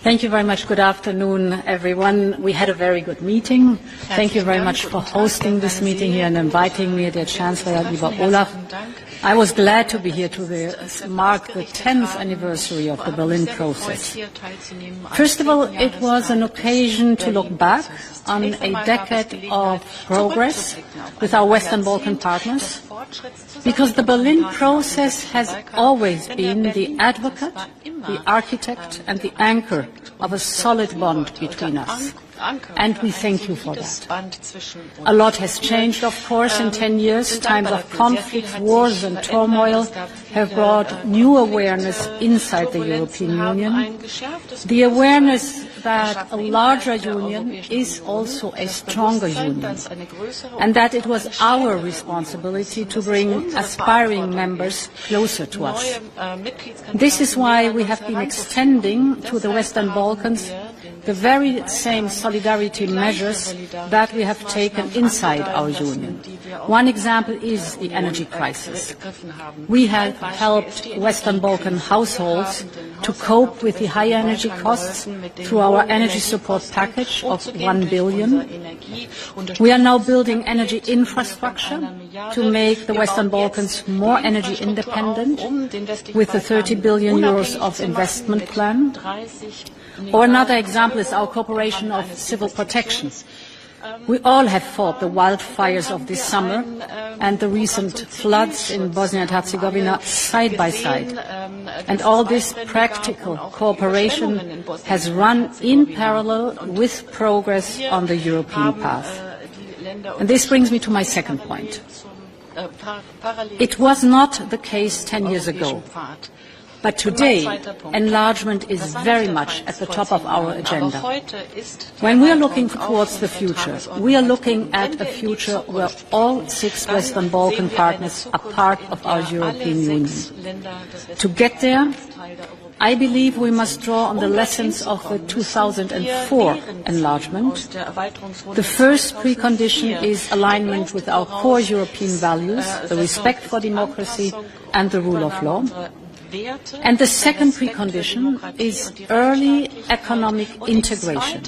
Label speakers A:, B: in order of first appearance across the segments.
A: Thank you very much. Good afternoon, everyone. We had a very good meeting. Thank you very much for hosting this meeting here and inviting me, dear Chancellor, lieber Olaf. I was glad to be here to mark the 10th anniversary of the Berlin process. First of all, it was an occasion to look back on a decade of progress with our Western Balkan partners, because the Berlin process has always been the advocate, the architect and the anchor of a solid bond between us. And we thank you for that. A lot has changed, of course, in 10 years. Times of conflict, wars and turmoil have brought new awareness inside the European Union. The awareness that a larger union is also a stronger union, and that it was our responsibility to bring aspiring members closer to us. This is why we have been extending to the Western Balkans the very same solidarity measures that we have taken inside our union. One example is the energy crisis. We have helped Western Balkan households to cope with the high energy costs through our energy support package of 1 billion. We are now building energy infrastructure to make the Western Balkans more energy independent with the 30 billion euros of investment plan. Or another example is our cooperation of civil protection. We all have fought the wildfires of this summer and the recent floods in Bosnia and Herzegovina side by side. And all this practical cooperation has run in parallel with progress on the European path. And this brings me to my second point. It was not the case 10 years ago. But today, enlargement is very much at the top of our agenda. When we are looking towards the future, we are looking at a future where all 6 Western Balkan partners are part of our European Union. To get there, I believe we must draw on the lessons of the 2004 enlargement. The first precondition is alignment with our core European values, the respect for democracy and the rule of law. And the second precondition is early economic integration.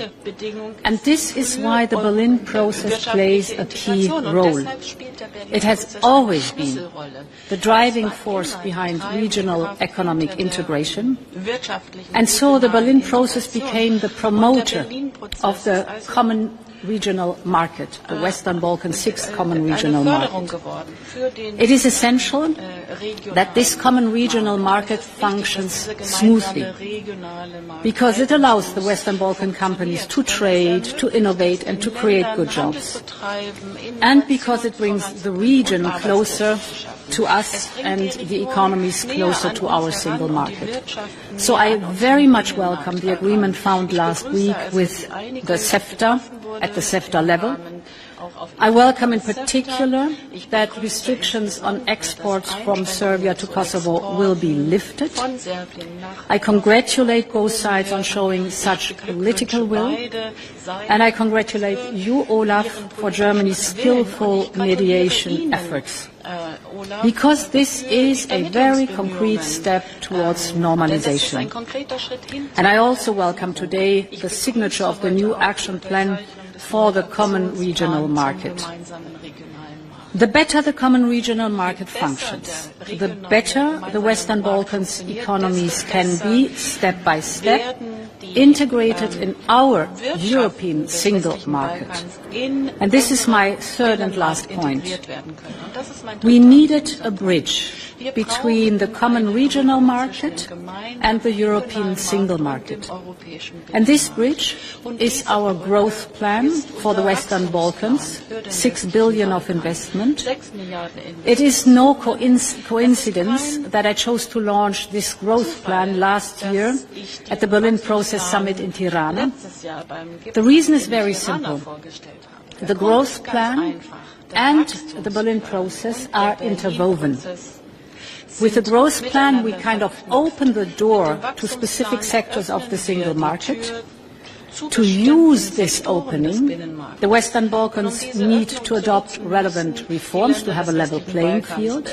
A: And this is why the Berlin process plays a key role. It has always been the driving force behind regional economic integration. And so the Berlin process became the promoter of the common regional market, the Western Balkan 6th common regional market. It is essential that this common regional market functions smoothly, because it allows the Western Balkan companies to trade, to innovate and to create good jobs, and because it brings the region closer to us and the economies closer to our single market. So I very much welcome the agreement found last week with the CEFTA, at the CEFTA level. I welcome in particular that restrictions on exports from Serbia to Kosovo will be lifted. I congratulate both sides on showing such political will, and I congratulate you, Olaf, for Germany's skillful mediation efforts, because this is a very concrete step towards normalization. And I also welcome today the signature of the new action plan for the common regional market. The better the common regional market functions, the better the Western Balkans economies can be, step by step, integrated in our European single market. And this is my third and last point. We needed a bridge between the common regional market and the European single market. And this bridge is our growth plan for the Western Balkans, 6 billion of investment. It is no coincidence that I chose to launch this growth plan last year at the Berlin Process Summit in Tirana. The reason is very simple. The growth plan and the Berlin process are interwoven. With the growth plan, we kind of open the door to specific sectors of the single market. To use this opening, the Western Balkans need to adopt relevant reforms to have a level playing field.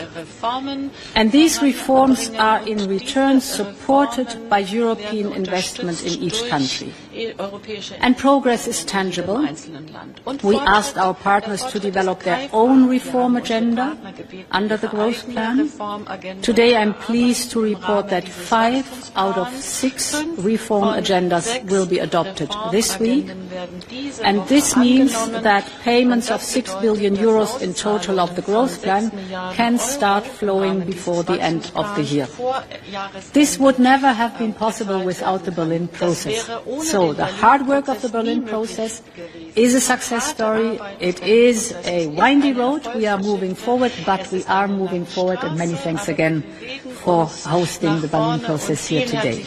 A: And these reforms are in return supported by European investment in each country. And progress is tangible. We asked our partners to develop their own reform agenda under the growth plan. Today I'm pleased to report that 5 out of 6 reform agendas will be adopted this week, and this means that payments of 6 billion euros in total of the growth plan can start flowing before the end of the year. This would never have been possible without the Berlin process. So the hard work of the Berlin process is a success story. It is a windy road. We are moving forward, but we are moving forward, and many thanks again for hosting the Berlin process here today.